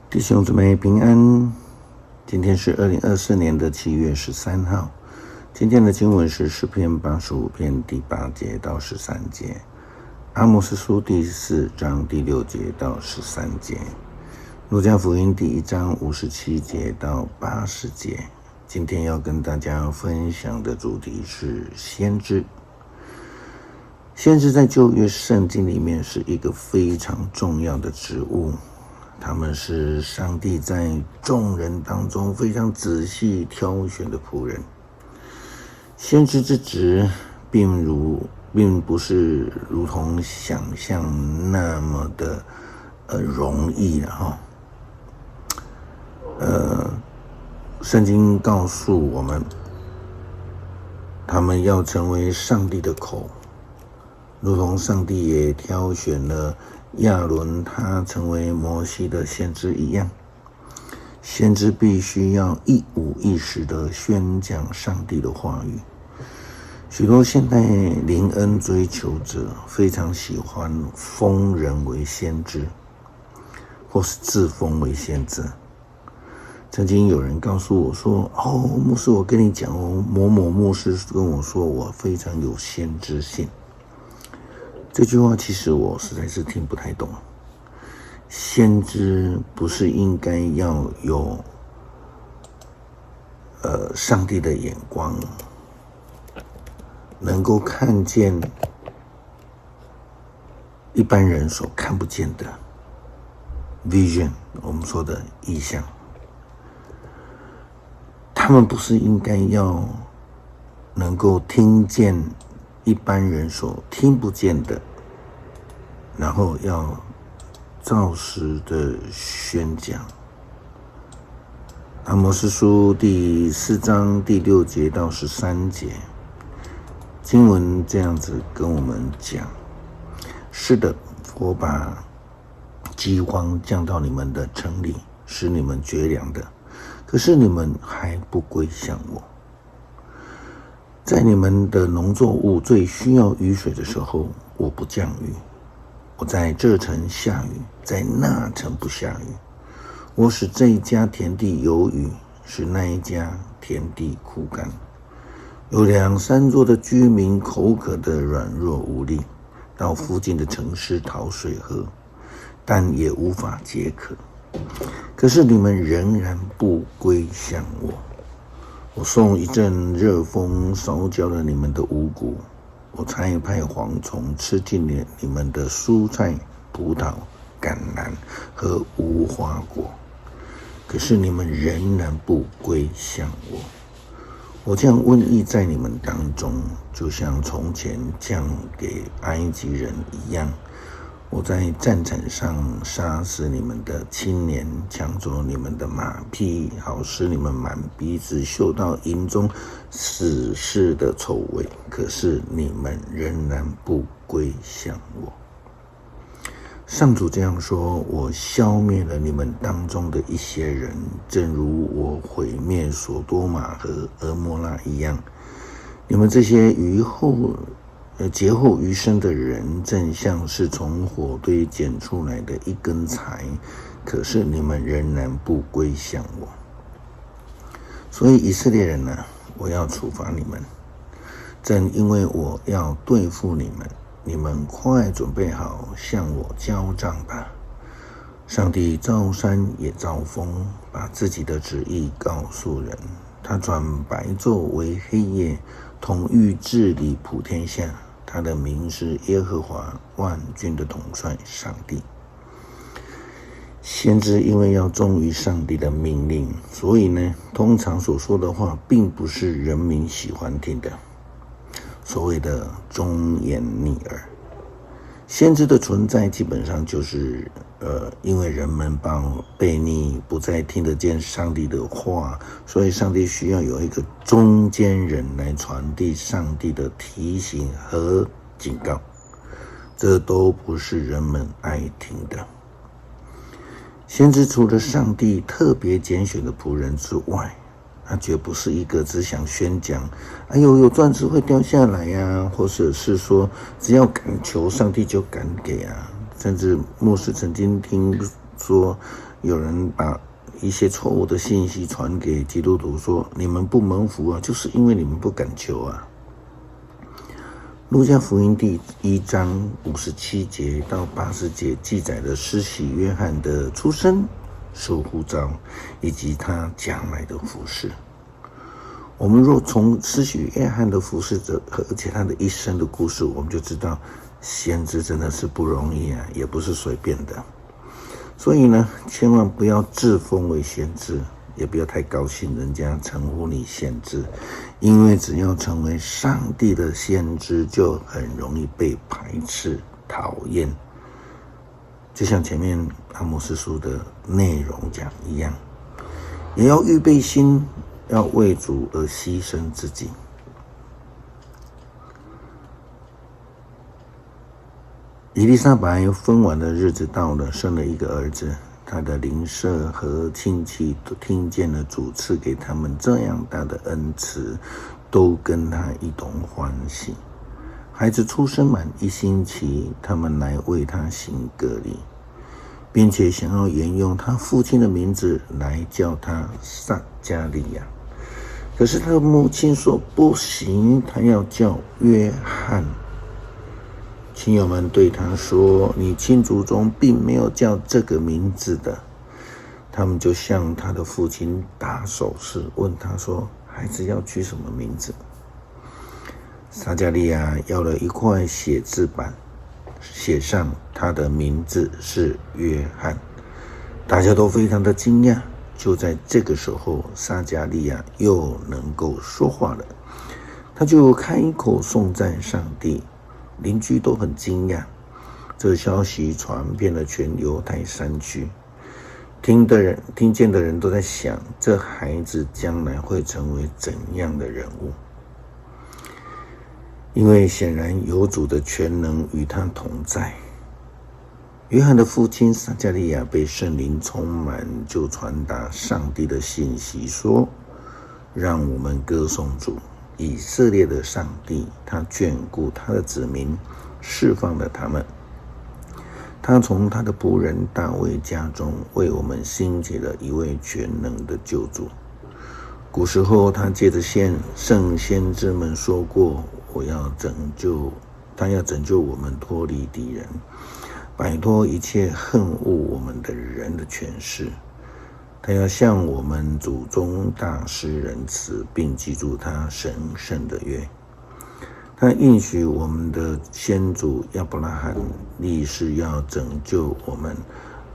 弟兄姊妹平安，今天是2024年7月13号。今天的经文是诗篇85篇第8节到13节，阿摩司书第4章第6节到13节，路加福音第1章57节到80节。今天要跟大家分享的主题是先知。先知在旧约圣经里面是一个非常重要的职务，他们是上帝在众人当中非常仔细挑选的仆人。先知之职并不是如同想象那么的容易哈。圣经告诉我们，他们要成为上帝的口，如同上帝也挑选了亚伦他成为摩西的先知一样。先知必须要一五一十的宣讲上帝的话语。许多现代灵恩追求者非常喜欢封人为先知，或是自封为先知。曾经有人告诉我说，牧师，我跟你讲某某牧师跟我说我非常有先知性。这句话其实我实在是听不太懂。先知不是应该要有上帝的眼光，能够看见一般人所看不见的 vision， 我们说的意象。他们不是应该要能够听见一般人所听不见的，然后要照实的宣讲。阿摩司书第4章第6节到13节，经文这样子跟我们讲：是的，我把饥荒降到你们的城里，使你们绝粮的，可是你们还不归向我。在你们的农作物最需要雨水的时候，我不降雨；我在这城下雨，在那城不下雨。我使这一家田地有雨，使那一家田地枯干。有2、3座的居民口渴的软弱无力，到附近的城市讨水喝，但也无法解渴。可是你们仍然不归向我。我送一阵热风烧焦了你们的五谷，我差派蝗虫吃尽了你们的蔬菜、葡萄、橄榄和无花果，可是你们仍然不归向我。我将瘟疫在你们当中，就像从前降给埃及人一样。我在战场上杀死你们的青年，抢走你们的马匹，好使你们满鼻子嗅到营中死尸的臭味，可是你们仍然不归向我。上主这样说：我消灭了你们当中的一些人，正如我毁灭所多玛和蛾摩拉一样。你们这些劫后余生的人，正像是从火堆捡出来的一根柴，可是你们仍然不归向我。所以以色列人啊，我要处罚你们，正因为我要对付你们。你们快准备好向我交账吧。上帝造山也造风，把自己的旨意告诉人。他转白昼为黑夜，统御治理普天下。他的名是耶和华万军的统帅上帝。先知因为要忠于上帝的命令，所以呢，通常所说的话并不是人民喜欢听的，所谓的忠言逆耳。先知的存在基本上就是因为人们悖逆，不再听得见上帝的话，所以上帝需要有一个中间人来传递上帝的提醒和警告，这都不是人们爱听的。先知除了上帝特别拣选的仆人之外，他绝不是一个只想宣讲有钻石会掉下来啊，或者是说只要敢求上帝就敢给啊。甚至牧师曾经听说有人把一些错误的信息传给基督徒说，你们不蒙福啊，就是因为你们不敢求啊。路加福音第1章57节到80节记载了施洗约翰的出生、受呼召以及他将来的服事。我们若从施洗约翰的服事者而且他的一生的故事，我们就知道先知真的是不容易啊，也不是随便的。所以呢，千万不要自封为先知，也不要太高兴人家称呼你先知，因为只要成为上帝的先知，就很容易被排斥、讨厌。就像前面阿摩司书的内容讲一样，也要预备心，要为主而牺牲自己。以利沙白分完的日子到了，生了一个儿子。他的邻舍和亲戚都听见了主赐给他们这样大的恩赐，都跟他一同欢喜。孩子出生满1星期，他们来为他行割礼，并且想要沿用他父亲的名字来叫他撒加利亚。可是他的母亲说不行，他要叫约翰。亲友们对他说，你亲族中并没有叫这个名字的。他们就向他的父亲打手势，问他说，孩子要取什么名字？撒加利亚要了一块写字板，写上他的名字是约翰。大家都非常的惊讶。就在这个时候，撒加利亚又能够说话了，他就开口颂赞上帝。邻居都很惊讶，这消息传遍了全犹太山区。听见的人都在想，这孩子将来会成为怎样的人物？因为显然有主的全能与他同在。约翰的父亲撒加利亚被圣灵充满，就传达上帝的信息说，让我们歌颂主，以色列的上帝，他眷顾他的子民，释放了他们。他从他的仆人大卫家中为我们兴起了一位全能的救主。古时候他借着圣先知们说过，他要拯救我们脱离敌人，摆脱一切恨恶我们的人的权势。他要向我们祖宗大施仁慈，并记住他神圣的约。他应许我们的先祖亚伯拉罕立誓要拯救我们，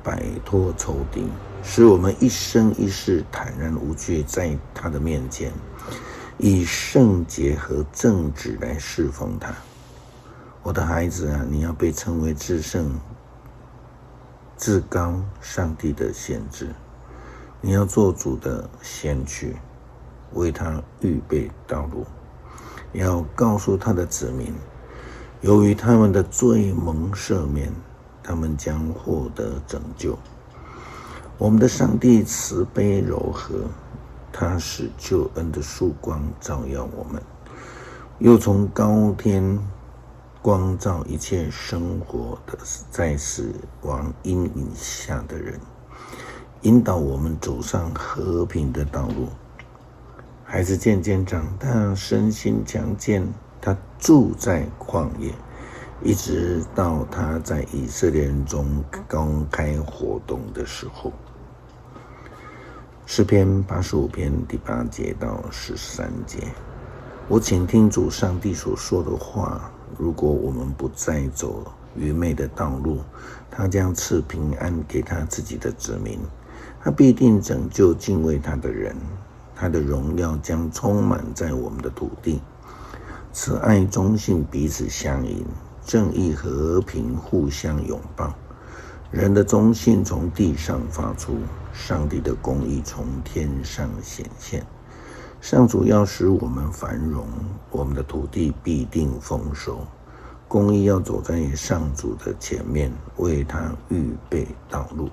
摆脱仇敌，使我们一生一世坦然无惧在他的面前，以圣洁和正直来侍奉他。我的孩子啊，你要被称为至圣、至高上帝的先知。你要做主的先驱，为他预备道路，要告诉他的子民，由于他们的罪蒙赦免，他们将获得拯救。我们的上帝慈悲柔和，他使救恩的曙光照耀我们，又从高天光照一切生活的在死亡阴影下的人，引导我们走上和平的道路。孩子渐渐长大，身心强健，他住在旷野，一直到他在以色列人中公开活动的时候。诗篇85篇第8节到13节，我倾听主上帝所说的话，如果我们不再走愚昧的道路，他将赐平安给他自己的子民，他必定拯救敬畏他的人，他的荣耀将充满在我们的土地。慈爱忠信彼此相迎，正义和平互相拥抱。人的忠信从地上发出，上帝的公义从天上显现。上主要使我们繁荣，我们的土地必定丰收。公义要走在上主的前面，为他预备道路。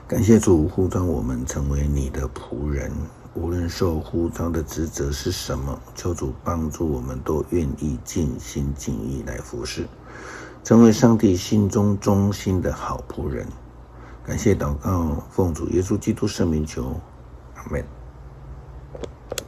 感谢主呼召我们成为你的仆人，无论受呼召的职责是什么，求主帮助我们都愿意尽心尽意来服侍，成为上帝心中忠心的好仆人。感谢祷告，奉主耶稣基督圣名求，阿门。